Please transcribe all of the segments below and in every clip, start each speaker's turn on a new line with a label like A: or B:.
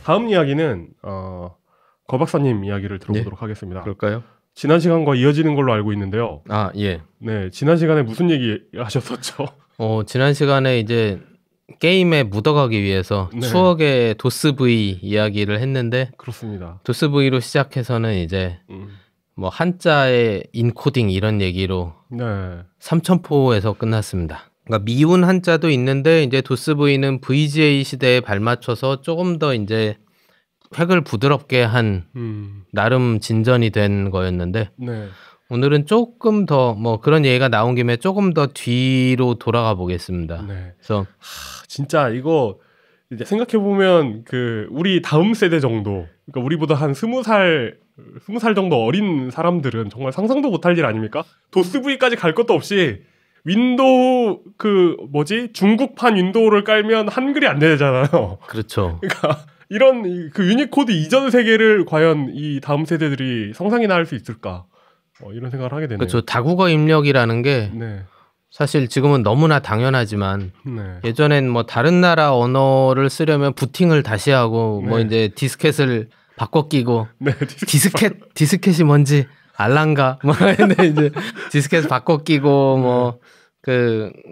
A: 다음 이야기는 거 박사님 이야기를 들어보도록
B: 네?
A: 하겠습니다.
B: 그럴까요?
A: 지난 시간과 이어지는 걸로 알고 있는데요.
B: 아, 예.
A: 네, 지난 시간에 무슨 얘기 하셨었죠?
B: 지난 시간에 이제 게임에 묻어가기 위해서
A: 네.
B: 추억의 도스-V 이야기를 했는데
A: 그렇습니다.
B: 도스-V로 시작해서는 이제 뭐 한자의 인코딩 이런 얘기로
A: 네.
B: 삼천포에서 끝났습니다. 그러니까 미운 한자도 있는데 이제 도스-V는 VGA 시대에 발맞춰서 조금 더 이제 획을 부드럽게 한 나름 진전이 된 거였는데
A: 네.
B: 오늘은 조금 더 뭐 그런 얘기가 나온 김에 조금 더 뒤로 돌아가 보겠습니다.
A: 네.
B: 그래서
A: 진짜 이거 이제 생각해 보면 그 우리 다음 세대 정도, 그러니까 우리보다 한 20살 정도 어린 사람들은 정말 상상도 못할 일 아닙니까? 도스-V까지 갈 것도 없이 윈도우 중국판 윈도우를 깔면 한글이 안 되잖아요.
B: 그렇죠.
A: 그러니까 이런 그 유니코드 이전 세계를 과연 이 다음 세대들이 상상이나 할 수 있을까? 이런 생각을 하게 되네요.
B: 그렇죠. 다국어 입력이라는 게
A: 네.
B: 사실 지금은 너무나 당연하지만
A: 네.
B: 예전엔 뭐 다른 나라 언어를 쓰려면 부팅을 다시 하고 뭐
A: 네.
B: 이제 디스켓을 바꿔 끼고
A: 네,
B: 디스켓이 뭔지 알란가 뭐 근데 이제 디스켓 바꿔 끼고 뭐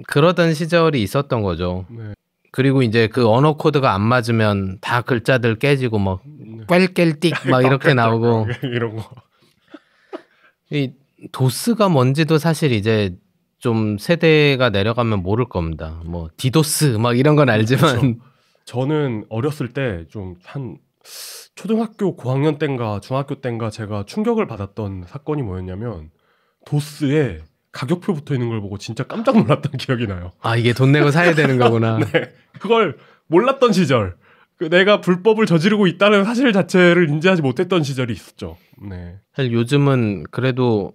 B: 그러던 시절이 있었던 거죠.
A: 네.
B: 그리고 이제 그 언어 코드가 안 맞으면 다 글자들 깨지고 뭐 깰깰띡 막 이렇게 나오고
A: 이런 거.
B: 이 도스가 뭔지도 사실 이제 좀 세대가 내려가면 모를 겁니다. 뭐 디도스 막 이런 건 알지만
A: 그렇죠. 저는 어렸을 때 좀 한 초등학교 고학년 땐가 중학교 땐가 제가 충격을 받았던 사건이 뭐였냐면 도스에 가격표 붙어 있는 걸 보고 진짜 깜짝 놀랐던 기억이 나요.
B: 아, 이게 돈 내고 사야 되는 거구나.
A: 네, 그걸 몰랐던 시절, 내가 불법을 저지르고 있다는 사실 자체를 인지하지 못했던 시절이 있었죠. 네.
B: 사실 요즘은 그래도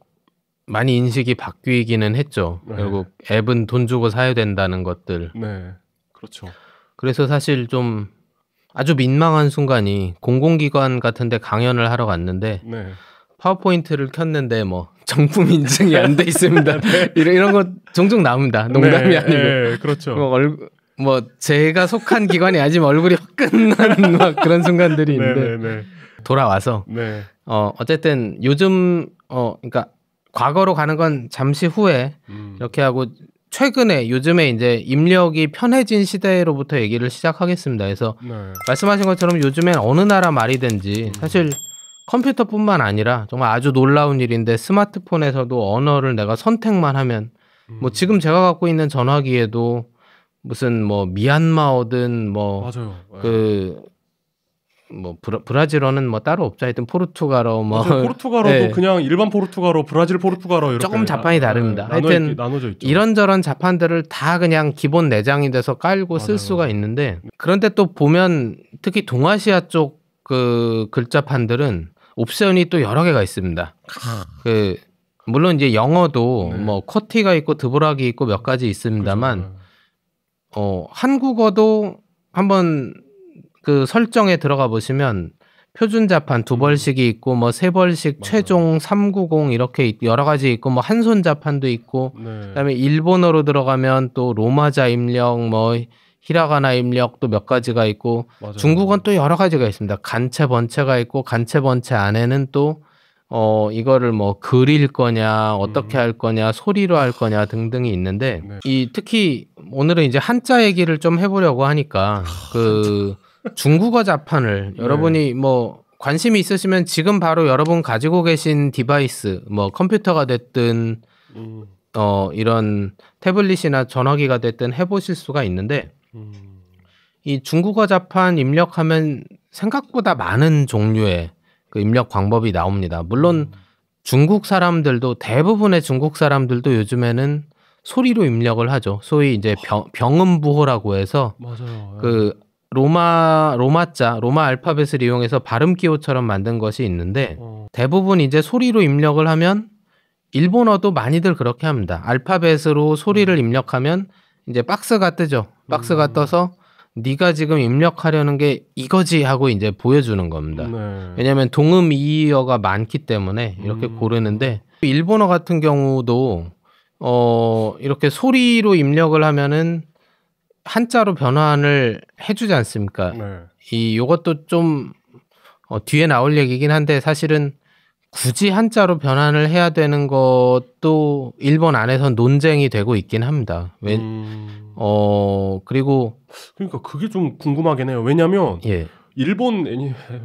B: 많이 인식이 바뀌기는 했죠.
A: 네.
B: 결국 앱은 돈 주고 사야 된다는 것들.
A: 네, 그렇죠.
B: 그래서 사실 좀 아주 민망한 순간이 공공기관 같은데 강연을 하러 갔는데
A: 네.
B: 파워포인트를 켰는데 뭐 정품 인증이 안 돼 있습니다. 이런 거 종종 나옵니다. 농담이
A: 네,
B: 아니고.
A: 네, 그렇죠.
B: 뭐 제가 속한 기관이 아니면 얼굴이 화끈한 막 그런 순간들이 있는데
A: 네.
B: 돌아와서
A: 네.
B: 어쨌든 요즘 그러니까 과거로 가는 건 잠시 후에 이렇게 하고 최근에 요즘에 이제 입력이 편해진 시대로부터 얘기를 시작하겠습니다. 그래서
A: 네.
B: 말씀하신 것처럼 요즘엔 어느 나라 말이든지 사실 컴퓨터뿐만 아니라 정말 아주 놀라운 일인데 스마트폰에서도 언어를 내가 선택만 하면 뭐 지금 제가 갖고 있는 전화기에도 무슨 뭐 미얀마어든 뭐
A: 맞아요.
B: 뭐 브라질어는 뭐 따로 없죠. 하여튼 포르투갈어 뭐
A: 포르투갈어도
B: 네.
A: 그냥 일반 포르투갈어, 브라질 포르투갈어 이렇게
B: 조금 자판이 다릅니다.
A: 하여튼 나눠져 있죠.
B: 이런저런 자판들을 다 그냥 기본 내장이 돼서 깔고 쓸 수가 있는데 그런데 또 보면 특히 동아시아 쪽 그 글자판들은 옵션이 또 여러 개가 있습니다. 물론 이제 영어도 뭐 커티가 있고 드보락이 있고 몇 가지 있습니다만 한국어도 한번 그 설정에 들어가 보시면 표준 자판 2벌씩이 있고 뭐 3벌씩 최종 390 이렇게 여러 가지 있고 뭐 한손 자판도 있고 그다음에 일본어로 들어가면 또 로마자 입력 뭐 히라가나 입력도 몇 가지가 있고 중국어는 또 여러 가지가 있습니다. 간체 번체가 있고 간체 번체 안에는 또 이거를 뭐 그릴 거냐 어떻게 할 거냐 소리로 할 거냐 등등이 있는데 이 특히 오늘은 이제 한자 얘기를 좀 해보려고 하니까 그 중국어 자판을 여러분이 뭐 관심이 있으시면 지금 바로 여러분 가지고 계신 디바이스 뭐 컴퓨터가 됐든 이런 태블릿이나 전화기가 됐든 해보실 수가 있는데 이 중국어 자판 입력하면 생각보다 많은 종류의 그 입력 방법이 나옵니다. 물론 중국 사람들도 대부분의 중국 사람들도 요즘에는 소리로 입력을 하죠. 소위 이제 병음부호라고 해서 그 로마 알파벳을 이용해서 발음 기호처럼 만든 것이 있는데 대부분 이제 소리로 입력을 하면 일본어도 많이들 그렇게 합니다. 알파벳으로 소리를 입력하면 이제 박스가 뜨죠. 박스가 떠서 네가 지금 입력하려는 게 이거지 하고 이제 보여주는 겁니다. 왜냐하면 동음이어가 많기 때문에 이렇게 고르는데 일본어 같은 경우도 이렇게 소리로 입력을 하면은 한자로 변환을 해주지 않습니까? 요것도 좀 뒤에 나올 얘기긴 한데 사실은 굳이 한자로 변환을 해야 되는 것도 일본 안에서 논쟁이 되고 있긴 합니다. 그리고
A: 그러니까 그게 좀 궁금하긴 해요. 왜냐면
B: 예.
A: 일본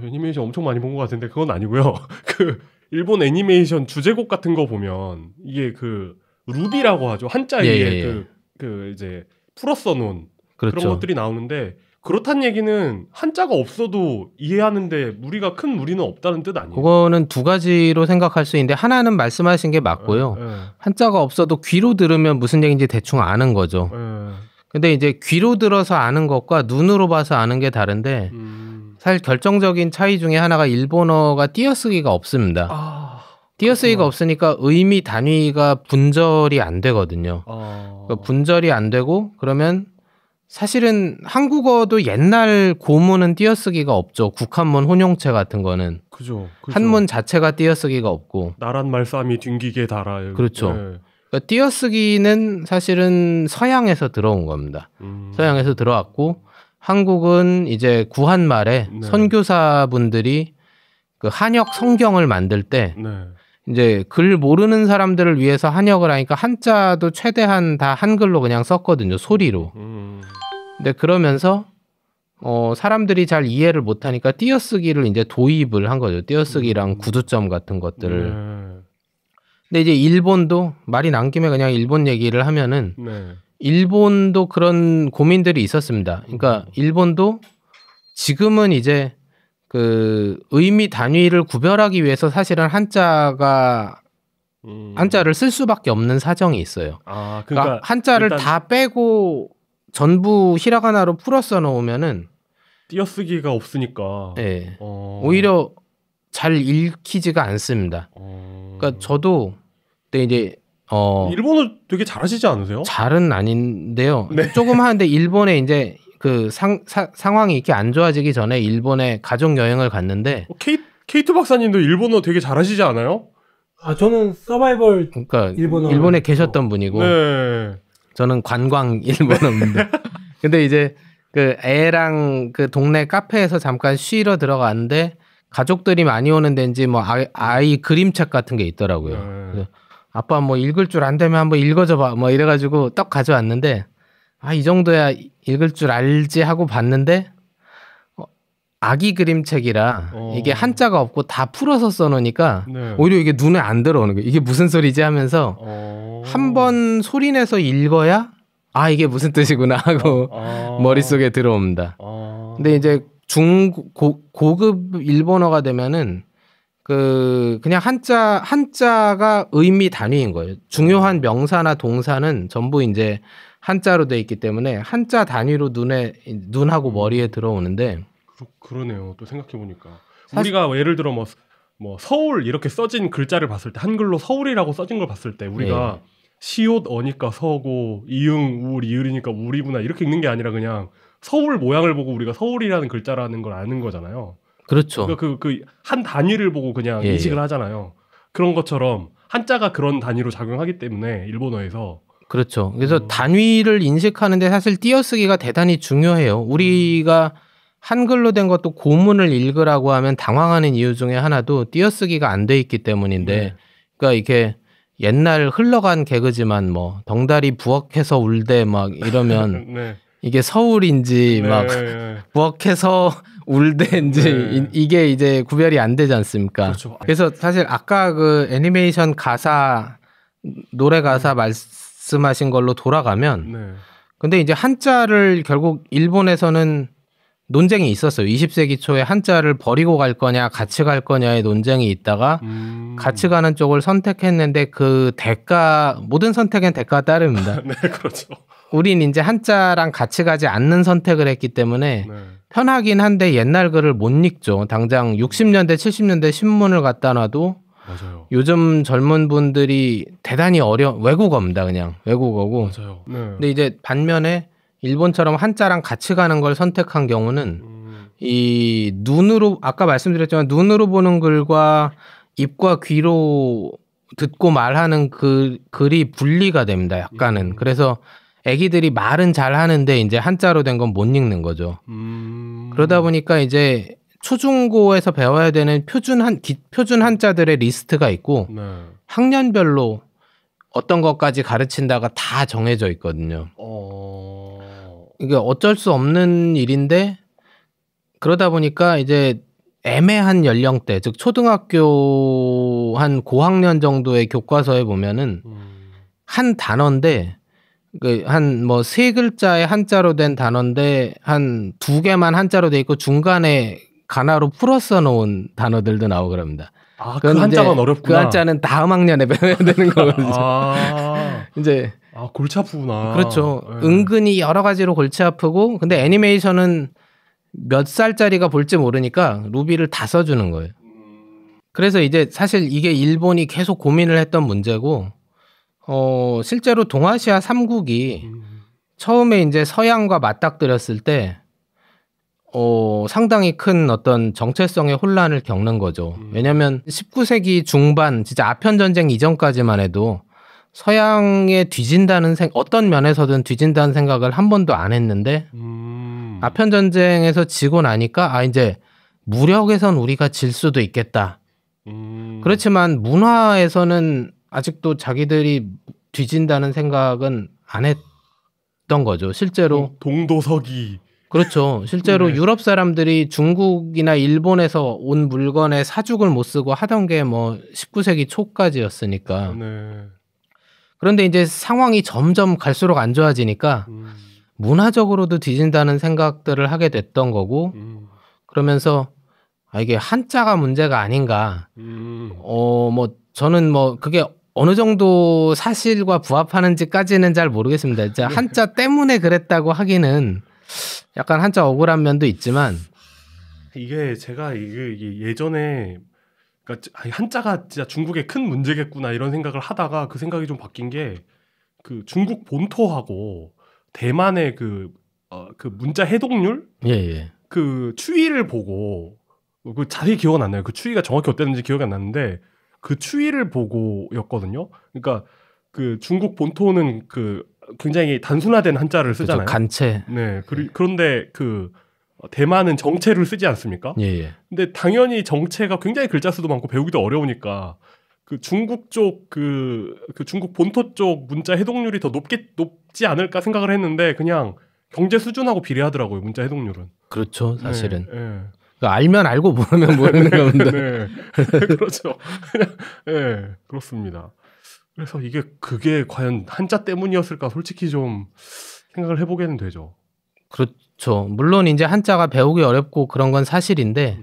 A: 애니메이션 엄청 많이 본 것 같은데 그건 아니고요. 그 일본 애니메이션 주제곡 같은 거 보면 이게 그 루비라고 하죠. 한자 위에 그 이제 풀어 써놓은
B: 그렇죠.
A: 그런 것들이 나오는데 그렇다는 얘기는 한자가 없어도 이해하는데 무리가 큰 무리는 없다는 뜻 아니에요?
B: 그거는 두 가지로 생각할 수 있는데 하나는 말씀하신 게 맞고요. 한자가 없어도 귀로 들으면 무슨 얘기인지 대충 아는 거죠. 근데 이제 귀로 들어서 아는 것과 눈으로 봐서 아는 게 다른데 사실 결정적인 차이 중에 하나가 일본어가 띄어쓰기가 없습니다. 띄어쓰기가 없으니까 의미 단위가 분절이 안 되거든요. 그러니까 분절이 안 되고 그러면 사실은 한국어도 옛날 고문은 띄어쓰기가 없죠. 국한문 혼용체 같은 거는.
A: 그죠.
B: 한문 자체가 띄어쓰기가 없고.
A: 나란 말싸미 뒹기게 달아.
B: 그렇죠. 그러니까 띄어쓰기는 사실은 서양에서 들어온 겁니다. 서양에서 들어왔고 한국은 이제 구한말에 선교사분들이 그 한역 성경을 만들 때 이제 글 모르는 사람들을 위해서 한역을 하니까 한자도 최대한 다 한글로 그냥 썼거든요. 소리로. 근데 그러면서 사람들이 잘 이해를 못하니까 띄어쓰기를 이제 도입을 한 거죠. 띄어쓰기랑 구두점 같은 것들을. 근데 이제 일본도 말이 난 김에 그냥 일본 얘기를 하면은 일본도 그런 고민들이 있었습니다. 그러니까 일본도 지금은 이제 그 의미 단위를 구별하기 위해서 사실은 한자를 쓸 수밖에 없는 사정이 있어요. 그러니까 한자를 다 빼고 전부 히라가나로 풀어 써 놓으면은
A: 띄어쓰기가 없으니까
B: 네. 오히려 잘 읽히지가 않습니다. 그러니까 저도 그때 이제
A: 일본어 되게 잘하시지 않으세요?
B: 잘은 아닌데요. 조금 하는데 일본에 이제 그 상황이 이렇게 안 좋아지기 전에 일본에 가족 여행을 갔는데
A: 케이트 박사님도 일본어 되게 잘하시지 않아요?
C: 저는 서바이벌
B: 그러니까 일본에 계셨던 분이고 저는 관광 일본어인데 근데 이제 그 애랑 그 동네 카페에서 잠깐 쉬러 들어갔는데 가족들이 많이 오는 데인지 뭐 아이 그림책 같은 게 있더라고요. 그래서 아빠 뭐 읽을 줄 안 되면 한번 읽어줘봐 뭐 이래가지고 떡 가져왔는데 이 정도야 읽을 줄 알지 하고 봤는데 아기 그림책이라 이게 한자가 없고 다 풀어서 써놓으니까 오히려 이게 눈에 안 들어오는 거예요. 이게 무슨 소리지 하면서 한번 소리내서 읽어야 이게 무슨 뜻이구나 하고 머릿속에 들어옵니다. 근데 이제 고급 일본어가 되면은 그냥 한자가 의미 단위인 거예요. 중요한 명사나 동사는 전부 이제 한자로 돼 있기 때문에 한자 단위로 눈하고 머리에 들어오는데
A: 그러네요. 또 생각해 보니까 우리가 예를 들어 뭐 서울 이렇게 써진 글자를 봤을 때 한글로 서울이라고 써진 걸 봤을 때 우리가 시옷 어니까 서고 이응 울 이을이니까 울이구나 이렇게 읽는 게 아니라 그냥 서울 모양을 보고 우리가 서울이라는 글자라는 걸 아는 거잖아요.
B: 그렇죠.
A: 그러니까 그 한 단위를 보고 그냥 인식을 하잖아요. 그런 것처럼 한자가 그런 단위로 작용하기 때문에 일본어에서
B: 그렇죠. 그래서 단위를 인식하는데 사실 띄어쓰기가 대단히 중요해요. 우리가 한글로 된 것도 고문을 읽으라고 하면 당황하는 이유 중에 하나도 띄어쓰기가 안 돼 있기 때문인데 그러니까 이게 옛날 흘러간 개그지만 뭐 덩다리 부엌에서 울대 막 이러면 이게 서울인지 막 부엌에서 울대인지 이게 이제 구별이 안 되지 않습니까?
A: 그렇죠.
B: 그래서 사실 아까 그 애니메이션 가사 노래 가사 말씀하신 걸로 돌아가면 근데 이제 한자를 결국 일본에서는 논쟁이 있었어요. 20세기 초에 한자를 버리고 갈 거냐 같이 갈 거냐의 논쟁이 있다가 같이 가는 쪽을 선택했는데 그 모든 선택엔 대가가 따릅니다.
A: 네, 그렇죠.
B: 우린 이제 한자랑 같이 가지 않는 선택을 했기 때문에 편하긴 한데 옛날 글을 못 읽죠. 당장 60년대 70년대 신문을 갖다 놔도
A: 맞아요.
B: 요즘 젊은 분들이 대단히 외국어입니다. 그냥 외국어고.
A: 맞아요.
B: 근데 이제 반면에 일본처럼 한자랑 같이 가는 걸 선택한 경우는 이 눈으로 아까 말씀드렸지만 눈으로 보는 글과 입과 귀로 듣고 말하는 글이 분리가 됩니다. 약간은. 그래서 애기들이 말은 잘 하는데 이제 한자로 된 건 못 읽는 거죠. 그러다 보니까 이제 초중고에서 배워야 되는 표준 한자들의 리스트가 있고
A: 네.
B: 학년별로 어떤 것까지 가르친다가 다 정해져 있거든요. 이게 어쩔 수 없는 일인데 그러다 보니까 이제 애매한 연령대, 즉 초등학교 한 고학년 정도의 교과서에 보면은 한 단어인데 한 뭐 세 글자의 한자로 된 단어인데 한 두 개만 한자로 돼 있고 중간에 가나로 풀어서 놓은 단어들도 나오고 그럽니다.
A: 아, 그 한자만 어렵구나.
B: 그 한자는 다음 학년에 배워야 되는 거거든요. 이제
A: 골치 아프구나.
B: 그렇죠. 은근히 여러 가지로 골치 아프고 근데 애니메이션은 몇 살짜리가 볼지 모르니까 루비를 다 써주는 거예요. 그래서 이제 사실 이게 일본이 계속 고민을 했던 문제고 실제로 동아시아 3국이 처음에 이제 서양과 맞닥뜨렸을 때 상당히 큰 어떤 정체성의 혼란을 겪는 거죠. 왜냐하면 19세기 중반 진짜 아편 전쟁 이전까지만 해도 서양에 뒤진다는 어떤 면에서든 뒤진다는 생각을 한 번도 안 했는데 아편 전쟁에서 지고 나니까 이제 무력에선 우리가 질 수도 있겠다. 그렇지만 문화에서는 아직도 자기들이 뒤진다는 생각은 안 했던 거죠. 실제로
A: 동도서기.
B: 그렇죠. 실제로 네. 유럽 사람들이 중국이나 일본에서 온 물건에 사죽을 못 쓰고 하던 게 뭐 19세기 초까지였으니까.
A: 네.
B: 그런데 이제 상황이 점점 갈수록 안 좋아지니까 문화적으로도 뒤진다는 생각들을 하게 됐던 거고 그러면서 이게 한자가 문제가 아닌가. 뭐 저는 뭐 그게 어느 정도 사실과 부합하는지까지는 잘 모르겠습니다. 진짜 한자 때문에 그랬다고 하기는 약간 한자 억울한 면도 있지만
A: 이게 제가 이게 예전에 그러니까 한자가 진짜 중국의 큰 문제겠구나 이런 생각을 하다가 그 생각이 좀 바뀐 게 그 중국 본토하고 대만의 그 문자 해독률 그 추이를 보고 그 자세히 기억은 안 나요. 그 추이가 정확히 어땠는지 기억이 안 나는데 그 추이를 보고였거든요. 그러니까 그 중국 본토는 그 굉장히 단순화된 한자를 쓰잖아요.
B: 그렇죠. 간체.
A: 네. 그런데 그 대만은 정체를 쓰지 않습니까? 근데 당연히 정체가 굉장히 글자 수도 많고 배우기도 어려우니까 그 중국 쪽 그 중국 본토 쪽 문자 해독률이 더 높지 않을까 생각을 했는데 그냥 경제 수준하고 비례하더라고요. 문자 해독률은.
B: 그렇죠. 사실은. 그러니까 알면 알고 모르면 모르는 겁니다.
A: 네. 그렇죠. 네. 그렇습니다. 그래서 그게 과연 한자 때문이었을까 솔직히 좀 생각을 해보게는 되죠.
B: 그렇죠. 물론 이제 한자가 배우기 어렵고 그런 건 사실인데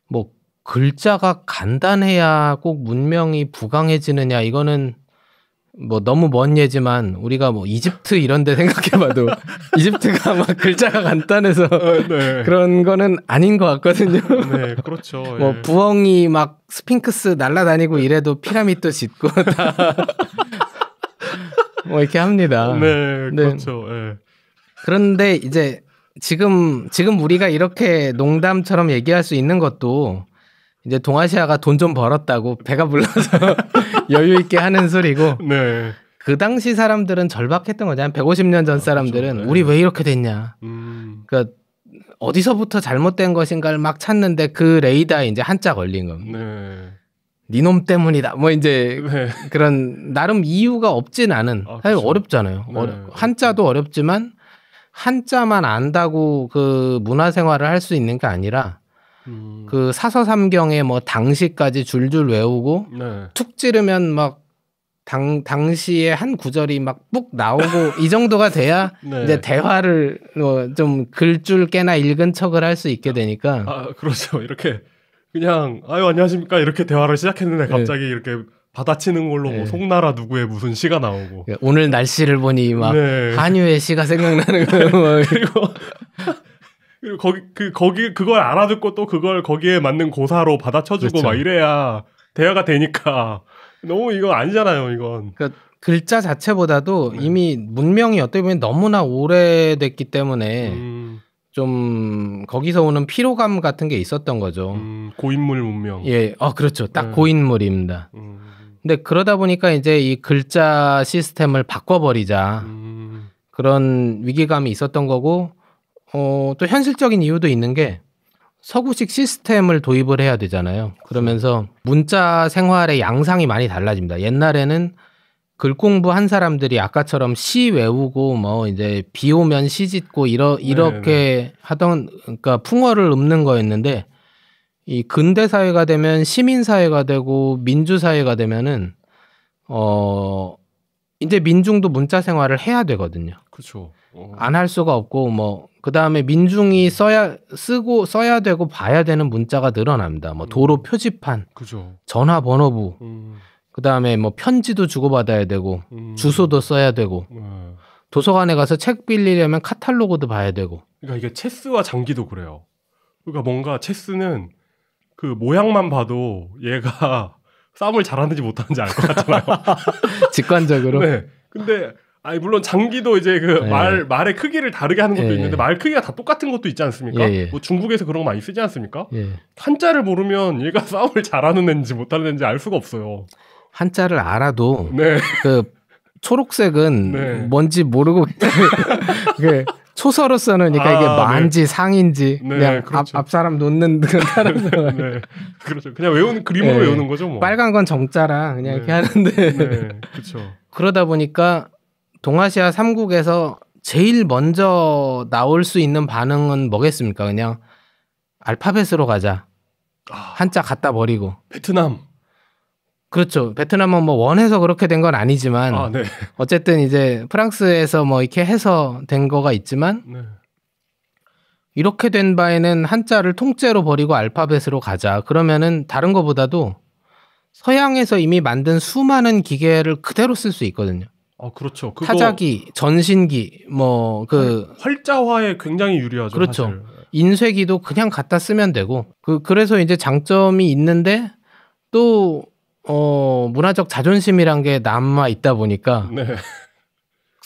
B: 뭐 글자가 간단해야 꼭 문명이 부강해지느냐 이거는 뭐 너무 먼 예지만 우리가 뭐 이집트 이런 데 생각해봐도 이집트가 막 글자가 간단해서
A: 네.
B: 그런 거는 아닌 것 같거든요.
A: 네, 그렇죠.
B: 뭐 부엉이 막 스핑크스 날아다니고 이래도 피라미드 짓고 다 뭐 이렇게 합니다.
A: 네, 그렇죠. 네.
B: 그런데 이제 지금 우리가 이렇게 농담처럼 얘기할 수 있는 것도 이제 동아시아가 돈 좀 벌었다고 배가 불러서 여유 있게 하는 소리고
A: 네.
B: 그 당시 사람들은 절박했던 거죠. 한 150년 전 사람들은
A: 그렇죠. 네.
B: 우리 왜 이렇게 됐냐. 그러니까 어디서부터 잘못된 것인가를 막 찾는데 그 레이더에 이제 한자 걸린 겁니다. 니놈 때문이다. 뭐 이제 그런 나름 이유가 없진 않은. 사실
A: 그렇죠.
B: 어렵잖아요. 한자도 어렵지만 한자만 안다고 그 문화생활을 할 수 있는 게 아니라 그 사서삼경에 뭐 당시까지 줄줄 외우고 툭 찌르면 막 당시에 한 구절이 막 뿍 나오고 이 정도가 돼야 이제 대화를 뭐 좀 글줄 깨나 읽은 척을 할 수 있게 되니까.
A: 그렇죠. 이렇게 그냥 아유 안녕하십니까 이렇게 대화를 시작했는데 갑자기 이렇게 받아치는 걸로 뭐 송나라 누구의 무슨 시가 나오고
B: 오늘 날씨를 보니 막 한유의 시가 생각나는 거예요.
A: 그리고 거기 그걸 알아듣고 또 그걸 거기에 맞는 고사로 받아쳐주고
B: 그렇죠.
A: 막 이래야 대화가 되니까 너무 이건 아니잖아요. 이건.
B: 그러니까 글자 자체보다도 이미 문명이 어떻게 보면 너무나 오래됐기 때문에 좀 거기서 오는 피로감 같은 게 있었던 거죠.
A: 고인물 문명.
B: 예, 그렇죠. 딱 고인물입니다. 근데 그러다 보니까 이제 이 글자 시스템을 바꿔버리자 그런 위기감이 있었던 거고 또 현실적인 이유도 있는 게 서구식 시스템을 도입을 해야 되잖아요. 그러면서 문자 생활의 양상이 많이 달라집니다. 옛날에는 글 공부한 사람들이 아까처럼 시 외우고 뭐 이제 비 오면 시 짓고 이렇게 하던, 그러니까 풍어를 읊는 거였는데, 이 근대 사회가 되면 시민 사회가 되고 민주 사회가 되면은 이제 민중도 문자 생활을 해야 되거든요.
A: 그렇죠.
B: 안 할 수가 없고 뭐 그다음에 민중이 쓰고 써야 되고 봐야 되는 문자가 늘어납니다. 뭐 도로 표지판,
A: 그죠.
B: 전화번호부, 그다음에 뭐 편지도 주고받아야 되고 주소도 써야 되고 도서관에 가서 책 빌리려면 카탈로그도 봐야 되고.
A: 그러니까 이게 체스와 장기도 그래요. 그러니까 뭔가 체스는 그 모양만 봐도 얘가 싸움을 잘하는지 못하는지 알 것 같잖아요.
B: 직관적으로.
A: 네. 근데 물론 장기도 이제 그 말의 크기를 다르게 하는 것도 있는데 말 크기가 다 똑같은 것도 있지 않습니까? 뭐 중국에서 그런 거 많이 쓰지 않습니까? 한자를 모르면 얘가 싸움을 잘하는 애인지 못하는 애인지 알 수가 없어요.
B: 한자를 알아도
A: 네.
B: 그 초록색은 뭔지 모르고 그 초서로서는 그러니까 이게 만지 상인지 그냥 그렇죠. 앞 사람 놓는 그 따라서
A: 그렇죠. 그냥 외우는 그림으로 외우는 거죠. 뭐.
B: 빨간 건 정자라 그냥 이렇게 하는데
A: 그렇죠.
B: 그러다 보니까 동아시아 3국에서 제일 먼저 나올 수 있는 반응은 뭐겠습니까? 그냥 알파벳으로 가자. 한자 갖다 버리고.
A: 베트남.
B: 그렇죠. 베트남은 뭐 원해서 그렇게 된 건 아니지만 어쨌든 이제 프랑스에서 뭐 이렇게 해서 된 거가 있지만 이렇게 된 바에는 한자를 통째로 버리고 알파벳으로 가자. 그러면은 다른 거보다도 서양에서 이미 만든 수많은 기계를 그대로 쓸 수 있거든요.
A: 그렇죠.
B: 타자기, 전신기, 뭐 그
A: 활자화에 굉장히 유리하죠.
B: 그렇죠.
A: 사실.
B: 인쇄기도 그냥 갖다 쓰면 되고 그래서 이제 장점이 있는데 또 문화적 자존심이란 게 남아 있다 보니까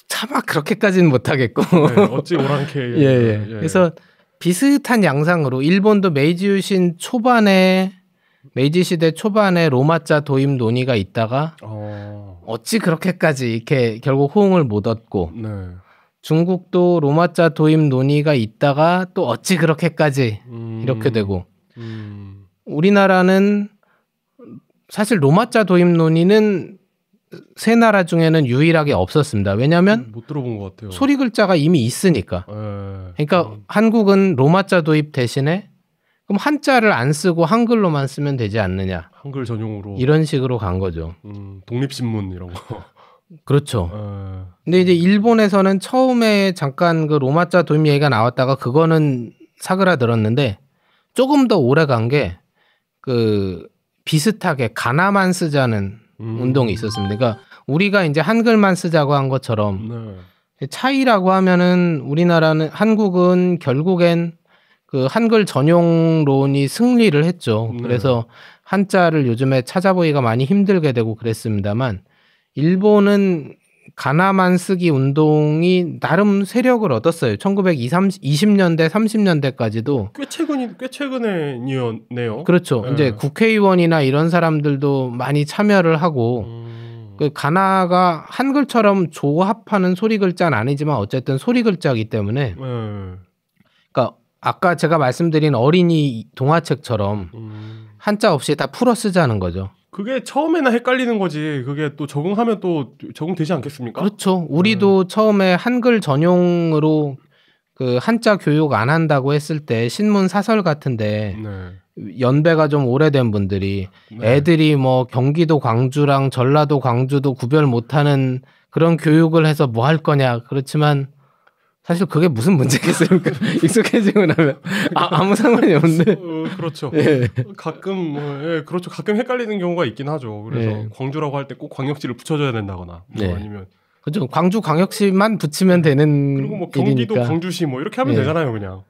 B: 차마 그렇게까지는 못하겠고
A: 어찌 오랑캐
B: 예. 그래서 비슷한 양상으로 일본도 메이지 시대 초반에 로마자 도입 논의가 있다가 어찌 그렇게까지 이렇게 결국 호응을 못 얻고 중국도 로마자 도입 논의가 있다가 또 어찌 그렇게까지 이렇게 되고 우리나라는 사실 로마자 도입 논의는 세 나라 중에는 유일하게 없었습니다. 왜냐하면
A: 못 들어본 것 같아요.
B: 소리 글자가 이미 있으니까. 그러니까 한국은 로마자 도입 대신에 그럼 한자를 안 쓰고 한글로만 쓰면 되지 않느냐.
A: 한글 전용으로.
B: 이런 식으로 간 거죠.
A: 독립신문 이런 거.
B: 그렇죠. 근데 이제 일본에서는 처음에 잠깐 그 로마자 도입 얘기가 나왔다가 그거는 사그라들었는데 조금 더 오래 간 게 그 비슷하게 가나만 쓰자는 운동이 있었습니다. 그러니까 우리가 이제 한글만 쓰자고 한 것처럼 차이라고 하면은 한국은 결국엔 그 한글 전용론이 승리를 했죠. 그래서 한자를 요즘에 찾아보기가 많이 힘들게 되고 그랬습니다만 일본은 가나만 쓰기 운동이 나름 세력을 얻었어요. 1920년대, 30년대까지도
A: 꽤 최근에네요.
B: 그렇죠. 이제 국회의원이나 이런 사람들도 많이 참여를 하고 그 가나가 한글처럼 조합하는 소리 글자는 아니지만 어쨌든 소리 글자이기 때문에 그러니까 아까 제가 말씀드린 어린이 동화책처럼 한자 없이 다 풀어 쓰자는 거죠.
A: 그게 처음에는 헷갈리는 거지. 그게 또 적응하면 또 적응되지 않겠습니까?
B: 그렇죠. 우리도 처음에 한글 전용으로 그 한자 교육 안 한다고 했을 때 신문 사설 같은데 연배가 좀 오래된 분들이 애들이 뭐 경기도 광주랑 전라도 광주도 구별 못하는 그런 교육을 해서 뭐 할 거냐. 그렇지만 사실 그게 무슨 문제겠습니까? 익숙해지고 나면 아무 상관이 없는데.
A: 그렇죠.
B: 예.
A: 가끔 그렇죠. 가끔 헷갈리는 경우가 있긴 하죠. 그래서 광주라고 할 때 꼭 광역시를 붙여줘야 된다거나 아니면
B: 그렇죠. 광주 광역시만 붙이면 되는
A: 그리고 뭐 경기도
B: 일이니까.
A: 광주시 뭐 이렇게 하면 되잖아요, 그냥.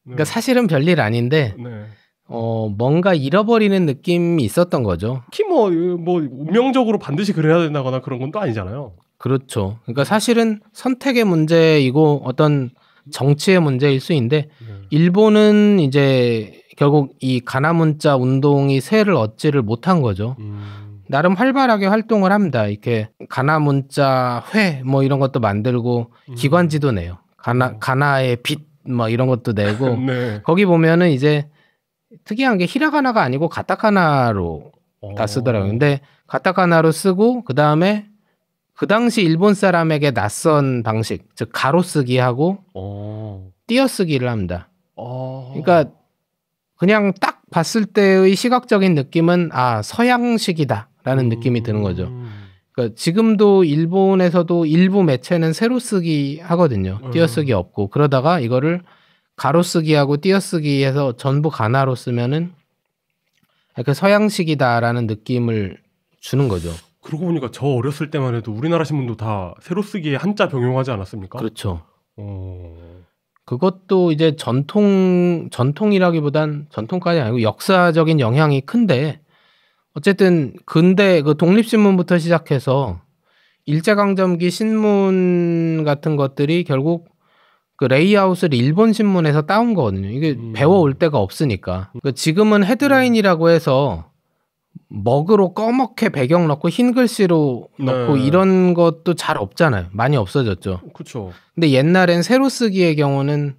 B: 그러니까 사실은 별일 아닌데 뭔가 잃어버리는 느낌이 있었던 거죠.
A: 특히 뭐 운명적으로 반드시 그래야 된다거나 그런 건 또 아니잖아요.
B: 그렇죠. 그러니까 사실은 선택의 문제이고 어떤 정치의 문제일 수 있는데 일본은 이제 결국 이 가나문자 운동이 세를 얻지를 못한 거죠. 나름 활발하게 활동을 합니다. 이렇게 가나문자 회 뭐 이런 것도 만들고 기관지도 내요. 가나의 빛 막 이런 것도 내고
A: 네.
B: 거기 보면은 이제 특이한 게 히라가나가 아니고 가타카나로 다 쓰더라고요. 근데 가타카나로 쓰고 그 다음에 그 당시 일본 사람에게 낯선 방식, 즉 가로쓰기하고 띄어쓰기를 합니다. 그러니까 그냥 딱 봤을 때의 시각적인 느낌은 서양식이다라는 느낌이 드는 거죠. 그러니까 지금도 일본에서도 일부 매체는 세로쓰기 하거든요. 띄어쓰기 없고 그러다가 이거를 가로쓰기하고 띄어쓰기해서 전부 가나로 쓰면은 이렇게 서양식이다라는 느낌을 주는 거죠.
A: 그러고 보니까 저 어렸을 때만 해도 우리나라 신문도 다 세로쓰기에 한자 병용하지 않았습니까?
B: 그렇죠. 그것도 이제 전통이라기보단 전통까지 아니고 역사적인 영향이 큰데 어쨌든 근대 그 독립신문부터 시작해서 일제강점기 신문 같은 것들이 결국 그 레이아웃을 일본 신문에서 따온 거거든요. 이게 배워올 데가 없으니까. 그러니까 지금은 헤드라인이라고 해서 먹으로 꺼멓게 배경 넣고 흰 글씨로 넣고 이런 것도 잘 없잖아요. 많이 없어졌죠.
A: 그렇죠.
B: 근데 옛날엔 세로쓰기의 경우는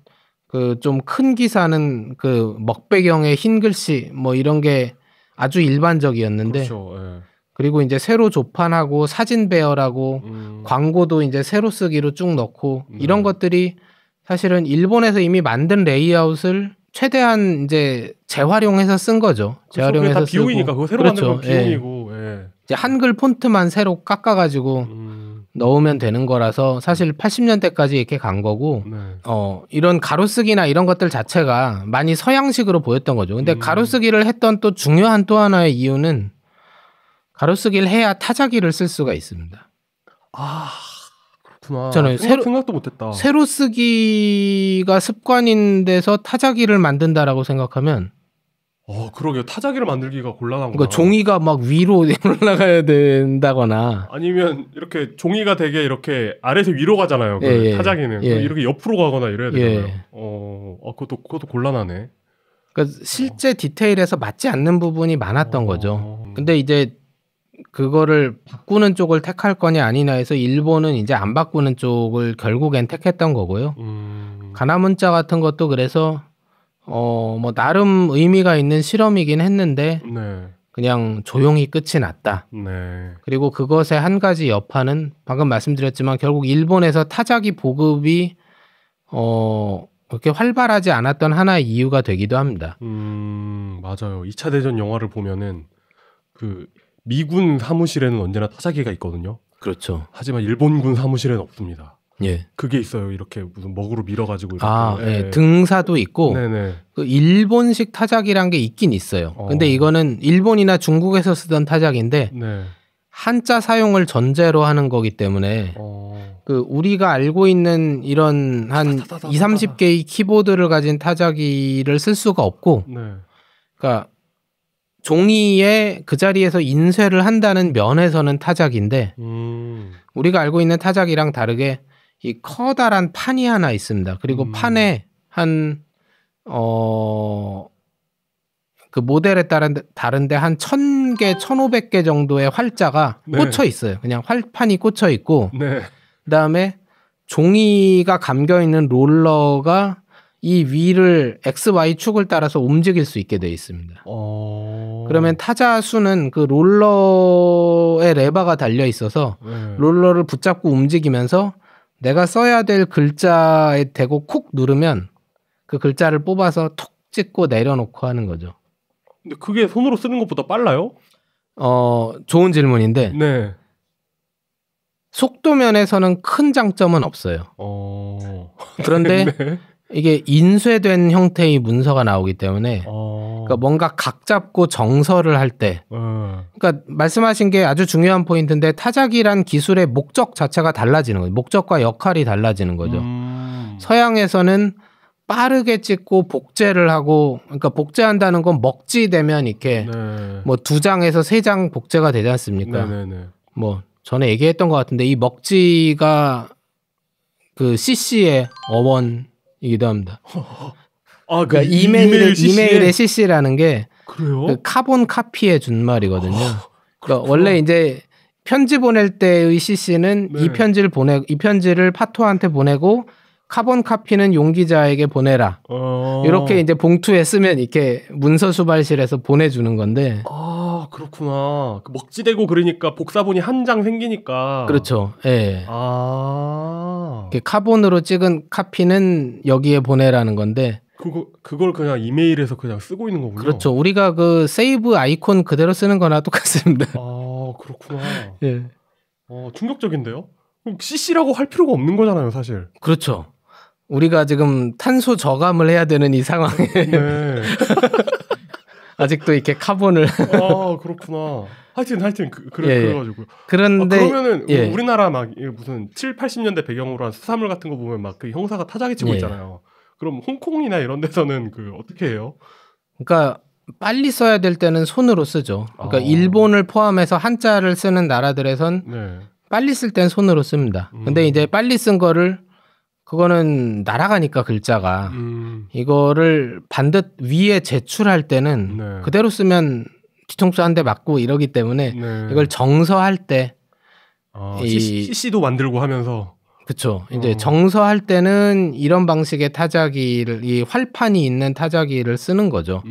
B: 그 좀 큰 기사는 그 먹배경에 흰 글씨 뭐 이런 게 아주 일반적이었는데
A: 그렇죠. 예.
B: 그리고 이제 세로 조판하고 사진 배열하고 광고도 이제 세로쓰기로 쭉 넣고 이런 것들이 사실은 일본에서 이미 만든 레이아웃을 최대한 이제 재활용해서 쓴 거죠. 재활용해서
A: 다 비용이니까 그거 새로 만든 건 비용이고.
B: 예. 이제 한글 폰트만 새로 깎아가지고 넣으면 되는 거라서 사실 80년대까지 이렇게 간 거고 이런 가로쓰기나 이런 것들 자체가 많이 서양식으로 보였던 거죠. 근데 가로쓰기를 했던 또 중요한 또 하나의 이유는 가로쓰기를 해야 타자기를 쓸 수가 있습니다.
A: 그렇구나.
B: 저는
A: 생각도 못했다.
B: 세로쓰기가 습관인 데서 타자기를 만든다라고 생각하면
A: 그러게요. 타자기를 만들기가 곤란한 거야.
B: 그러니까 종이가 막 위로 올라가야 된다거나
A: 아니면 이렇게 종이가 되게 이렇게 아래에서 위로 가잖아요. 타자기는 이렇게 옆으로 가거나 이래야 되잖아요. 그것도 곤란하네.
B: 그러니까 실제 디테일에서 맞지 않는 부분이 많았던 거죠. 근데 이제 그거를 바꾸는 쪽을 택할 거냐 아니냐 해서 일본은 이제 안 바꾸는 쪽을 결국엔 택했던 거고요. 가나 문자 같은 것도 그래서 뭐 나름 의미가 있는 실험이긴 했는데 그냥 조용히 끝이 났다. 그리고 그것의 한 가지 여파는 방금 말씀드렸지만 결국 일본에서 타자기 보급이 그렇게 활발하지 않았던 하나의 이유가 되기도 합니다.
A: 맞아요. 2차 대전 영화를 보면은 그 미군 사무실에는 언제나 타자기가 있거든요.
B: 그렇죠.
A: 하지만 일본군 사무실에는 없습니다.
B: 예.
A: 그게 있어요. 이렇게 무슨 먹으로 밀어가지고. 이렇게.
B: 등사도 있고. 그 일본식 타자기란 게 있긴 있어요. 근데 이거는 일본이나 중국에서 쓰던 타자기인데 한자 사용을 전제로 하는 거기 때문에 그 우리가 알고 있는 이런 한 20-30개의 키보드를 가진 타자기를 쓸 수가 없고 그러니까 종이에 그 자리에서 인쇄를 한다는 면에서는 타자기인데 우리가 알고 있는 타자기랑 다르게 이 커다란 판이 하나 있습니다. 그리고 판에 한 그 모델에 다른데 한 1000개, 1500개 정도의 활자가 꽂혀 있어요. 그냥 활판이 꽂혀 있고 그다음에 종이가 감겨 있는 롤러가 이 위를 XY 축을 따라서 움직일 수 있게 되어 있습니다. 그러면 타자 수는 그 롤러에 레버가 달려 있어서 롤러를 붙잡고 움직이면서 내가 써야 될 글자에 대고 콕 누르면 그 글자를 뽑아서 톡 찍고 내려놓고 하는 거죠.
A: 근데 그게 손으로 쓰는 것보다 빨라요?
B: 좋은 질문인데 속도 면에서는 큰 장점은 없어요. 그런데 이게 인쇄된 형태의 문서가 나오기 때문에 그러니까 뭔가 각 잡고 정서를 할 때 그러니까 말씀하신 게 아주 중요한 포인트인데 타자기란 기술의 목적 자체가 달라지는 거예요. 목적과 역할이 달라지는 거죠. 서양에서는 빠르게 찍고 복제를 하고 그러니까 복제한다는 건 먹지되면 이렇게 뭐 2장에서 3장 복제가 되지 않습니까? 뭐 전에 얘기했던 것 같은데 이 먹지가 그 CC의 어원이기도 합니다. 그러니까 이메일의 CC라는 게 그 카본 카피의 준말이거든요. 그러니까 원래 이제 편지 보낼 때의 CC는 이 편지를 파토한테 보내고 카본 카피는 용기자에게 보내라. 이렇게 이제 봉투에 쓰면 이렇게 문서 수발실에서 보내주는 건데.
A: 아, 그렇구나. 먹지되고 그러니까 복사본이 한 장 생기니까.
B: 그렇죠. 예.
A: 아.
B: 카본으로 찍은 카피는 여기에 보내라는 건데.
A: 그걸 그냥 이메일에서 그냥 쓰고 있는 거군요.
B: 그렇죠. 우리가 그 세이브 아이콘 그대로 쓰는 거나 똑같습니다.
A: 아, 그렇구나.
B: 예.
A: 충격적인데요? CC라고 할 필요가 없는 거잖아요, 사실.
B: 그렇죠. 우리가 지금 탄소 저감을 해야 되는 이 상황에
A: 네.
B: 아직도 이렇게 카본을
A: 아, 그렇구나. 하여튼 그래가지고.
B: 그런데
A: 그러면은 우리나라 막 무슨 7, 80년대 배경으로 한 수사물 같은 거 보면 막 그 형사가 타자기 치고 있잖아요. 그럼 홍콩이나 이런 데서는 어떻게 해요?
B: 그러니까 빨리 써야 될 때는 손으로 쓰죠. 그러니까 일본을 포함해서 한자를 쓰는 나라들에선 빨리 쓸 땐 손으로 씁니다. 근데 이제 빨리 쓴 거를 그거는 날아가니까 글자가 이거를 반듯 위에 제출할 때는 그대로 쓰면 뒤통수 한 대 맞고 이러기 때문에 이걸 정서할 때
A: CC도 만들고 하면서
B: 그렇죠. 이제 정서할 때는 이런 방식의 타자기를 이 활판이 있는 타자기를 쓰는 거죠.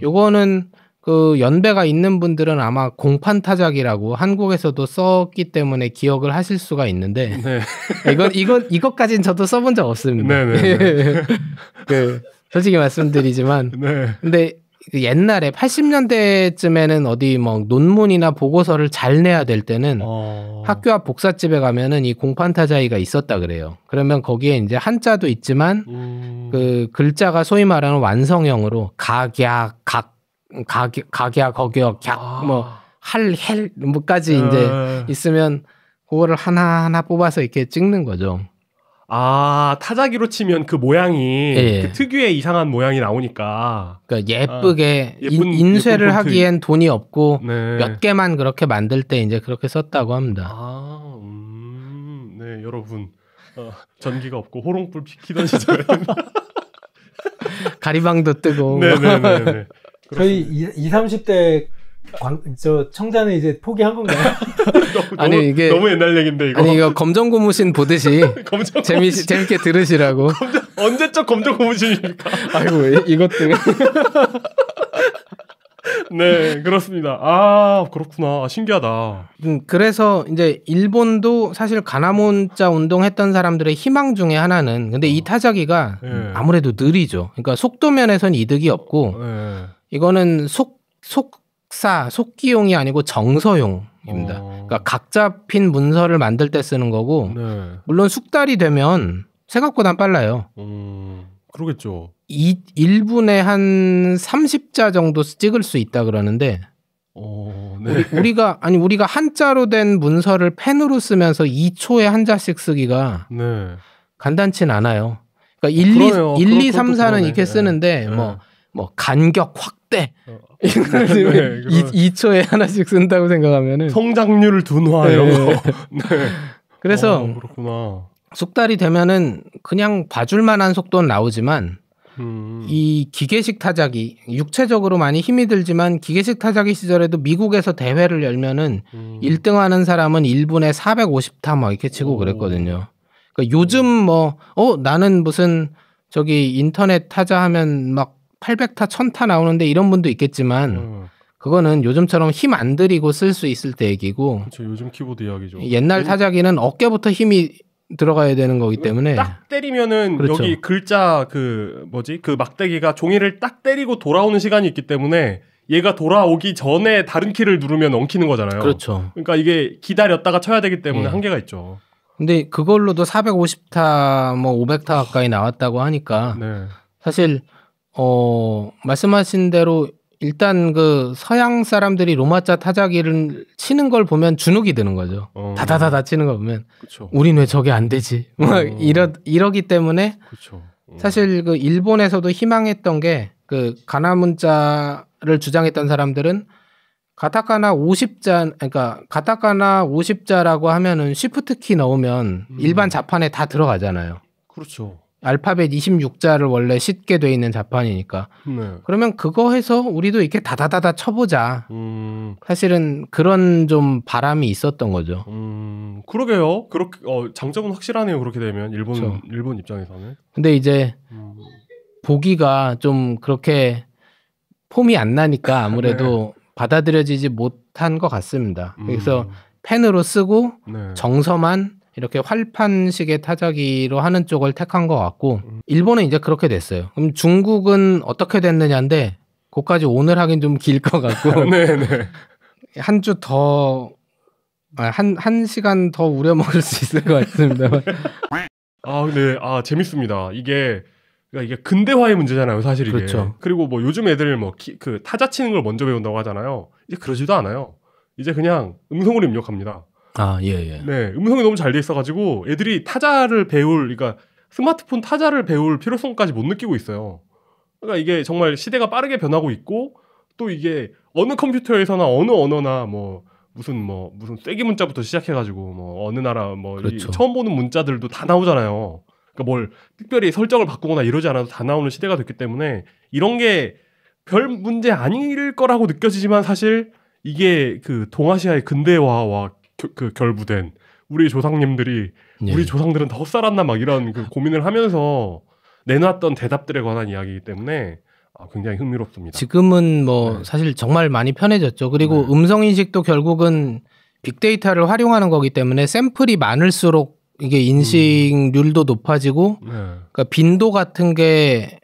B: 요거는 그 연배가 있는 분들은 아마 공판 타자기라고 한국에서도 썼기 때문에 기억을 하실 수가 있는데 이것까지는 저도 써본 적 없습니다. 솔직히 말씀드리지만 근데 옛날에 80년대쯤에는 어디 뭐 논문이나 보고서를 잘 내야 될 때는 학교 앞 복사집에 가면은 이 공판 타자기가 있었다 그래요. 그러면 거기에 이제 한자도 있지만 그 글자가 소위 말하는 완성형으로 각야, 거겨, 객, 할, 뭐까지 이제 있으면 그거를 하나하나 뽑아서 이렇게 찍는 거죠.
A: 아, 타자기로 치면 그 모양이 그 특유의 이상한 모양이 나오니까.
B: 그러니까 예쁘게 인쇄를
A: 예쁜
B: 하기엔 돈이 없고 몇 개만 그렇게 만들 때 이제 그렇게 썼다고 합니다.
A: 네, 여러분. 전기가 없고 호롱불 피키던 시절에
B: 가리방도 뜨고.
A: 네네네.
C: 저희 20, 30대 청자는 이제 포기한 건가요?
B: 아니 이게
A: 너무 옛날 얘긴데 이거.
B: 아니 이거 검정 고무신 보듯이 재밌게 들으시라고.
A: 언제적 검정 고무신입니까?
B: 아이고 이것도.
A: 네, 그렇습니다. 아, 그렇구나. 신기하다.
B: 그래서 이제 일본도 사실 가나문자 운동했던 사람들의 희망 중에 하나는 근데 이 타자기가 아무래도 느리죠. 그러니까 속도 면에선 이득이 없고 이거는 속기용이 아니고 정서용입니다. 그러니까 각 잡힌 문서를 만들 때 쓰는 거고 물론 숙달이 되면 생각보다 빨라요.
A: 그러겠죠.
B: 1분에 한 30자 정도 찍을 수 있다 그러는데 우리가 한자로 된 문서를 펜으로 쓰면서 2초에 한 자씩 쓰기가 간단치는 않아요. 그러니까 1, 2, 3, 4는 이렇게 쓰는데 뭐 간격 확대 2초에 하나씩 쓴다고 생각하면은
A: 성장률 둔화 이런 거.
B: 그래서
A: 그렇구나.
B: 숙달이 되면은 그냥 봐줄 만한 속도는 나오지만 이 기계식 타자기 육체적으로 많이 힘이 들지만 기계식 타자기 시절에도 미국에서 대회를 열면은 1등 하는 사람은 1분에 450타 막 이렇게 치고 그랬거든요. 그러니까 요즘 나는 무슨 저기 인터넷 타자 하면 막 800타 1000타 나오는데 이런 분도 있겠지만 그거는 요즘처럼 힘 안 들이고 쓸 수 있을 때 얘기고
A: 그렇죠. 요즘 키보드 이야기죠.
B: 옛날 타자기는 어깨부터 힘이 들어가야 되는 거기 때문에
A: 딱 때리면은
B: 그렇죠.
A: 여기 글자 그 막대기가 종이를 딱 때리고 돌아오는 시간이 있기 때문에 얘가 돌아오기 전에 다른 키를 누르면 엉키는 거잖아요.
B: 그렇죠.
A: 그러니까 이게 기다렸다가 쳐야 되기 때문에 한계가 있죠.
B: 근데 그걸로도 450타 500타 가까이 나왔다고 하니까 사실 말씀하신 대로 일단 그 서양 사람들이 로마자 타자기를 치는 걸 보면 주눅이 드는 거죠. 다다다다 치는 거 보면
A: 그쵸.
B: 우린 왜 저게 안 되지? 이러기 때문에 사실 그 일본에서도 희망했던 게 그 가나문자를 주장했던 사람들은 가타카나 50자 그러니까 가타카나 50자라고 하면은 쉬프트 키 넣으면 일반 자판에 다 들어가잖아요.
A: 그렇죠.
B: 알파벳 26자를 원래 싣게 돼 있는 자판이니까.
A: 네.
B: 그러면 그거 해서 우리도 이렇게 다다다다 쳐보자. 사실은 그런 좀 바람이 있었던 거죠.
A: 그러게요. 그렇게 장점은 확실하네요. 그렇게 되면
B: 그렇죠.
A: 일본 입장에서는.
B: 근데 이제 보기가 좀 그렇게 폼이 안 나니까 아무래도 네. 받아들여지지 못한 것 같습니다. 그래서 펜으로 쓰고 네. 정서만 이렇게 활판식의 타자기로 하는 쪽을 택한 것 같고 일본은 이제 그렇게 됐어요. 그럼 중국은 어떻게 됐느냐인데 그까지 오늘 하긴 좀 길 것 같고 한 주 더 한 시간 더 우려먹을 수 있을 것 같습니다.
A: 근데 재밌습니다. 이게 근대화의 문제잖아요, 사실 이게.
B: 그렇죠.
A: 그리고 뭐 요즘 애들 그 타자 치는 걸 먼저 배운다고 하잖아요. 이제 그러지도 않아요. 이제 그냥 음성으로 입력합니다.
B: 예.
A: 네, 음성이 너무 잘 돼 있어가지고 애들이 타자를 그러니까 스마트폰 타자를 배울 필요성까지 못 느끼고 있어요. 그러니까 이게 정말 시대가 빠르게 변하고 있고 또 이게 어느 컴퓨터에서나 어느 언어나 무슨 쐐기 문자부터 시작해가지고 어느 나라
B: 그렇죠.
A: 처음 보는 문자들도 다 나오잖아요. 그러니까 뭘 특별히 설정을 바꾸거나 이러지 않아도 다 나오는 시대가 됐기 때문에 이런 게 별 문제 아닐 거라고 느껴지지만 사실 이게 그 동아시아의 근대화와 결부된 우리 조상님들이 우리 조상들은 더 헛살았나 이런 그 고민을 하면서 내놨던 대답들에 관한 이야기이기 때문에 굉장히 흥미롭습니다.
B: 지금은 사실 정말 많이 편해졌죠. 그리고 음성인식도 결국은 빅데이터를 활용하는 거기 때문에 샘플이 많을수록 이게 인식률도 높아지고 그러니까 빈도 같은 게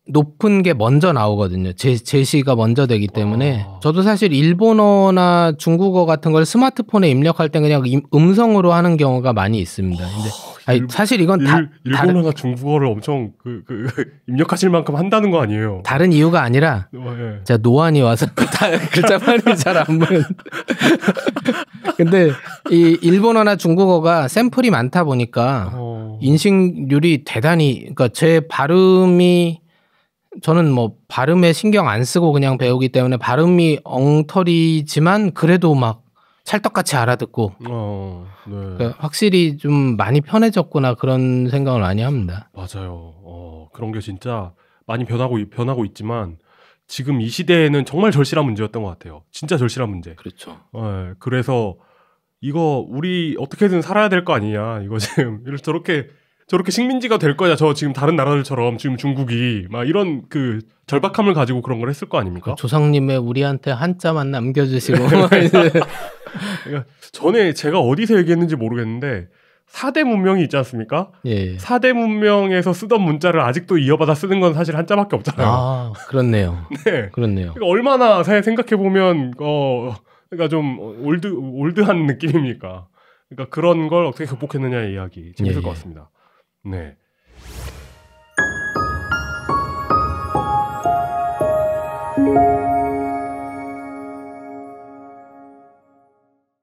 B: 높은 게 먼저 나오거든요. 제시가 먼저 되기 때문에 저도 사실 일본어나 중국어 같은 걸 스마트폰에 입력할 때 그냥 음성으로 하는 경우가 많이 있습니다. 근데 사실 이건
A: 일본어나 중국어를 엄청 입력하실 만큼 한다는 거 아니에요?
B: 다른 이유가 아니라 제가 노안이 와서 글자판이 잘 안 보는. 근데 이 일본어나 중국어가 샘플이 많다 보니까 인식률이 대단히 그러니까 제 발음이 저는 발음에 신경 안 쓰고 그냥 배우기 때문에 발음이 엉터리지만 그래도 찰떡같이 알아듣고 그러니까 확실히 좀 많이 편해졌구나 그런 생각을 많이 합니다.
A: 맞아요. 그런 게 진짜 많이 변하고 있지만 지금 이 시대에는 정말 절실한 문제였던 것 같아요. 진짜 절실한 문제.
B: 그렇죠.
A: 그래서 이거 우리 어떻게든 살아야 될 거 아니냐. 이거 지금 저렇게 식민지가 될 거냐. 저 지금 다른 나라들처럼 지금 중국이 이런 그 절박함을 가지고 그런 걸 했을 거 아닙니까?
B: 조상님의 우리한테 한자만 남겨주시고.
A: 그러니까 전에 제가 어디서 얘기했는지 모르겠는데 4대 문명이 있지 않습니까?
B: 예.
A: 4대 문명에서 쓰던 문자를 아직도 이어받아 쓰는 건 사실 한자밖에 없잖아요.
B: 그렇네요.
A: 네.
B: 그렇네요.
A: 그러니까 얼마나 생각해보면 그러니까 좀 올드한 느낌입니까? 그러니까 그런 걸 어떻게 극복했느냐의 이야기 재밌을 것 같습니다. 네.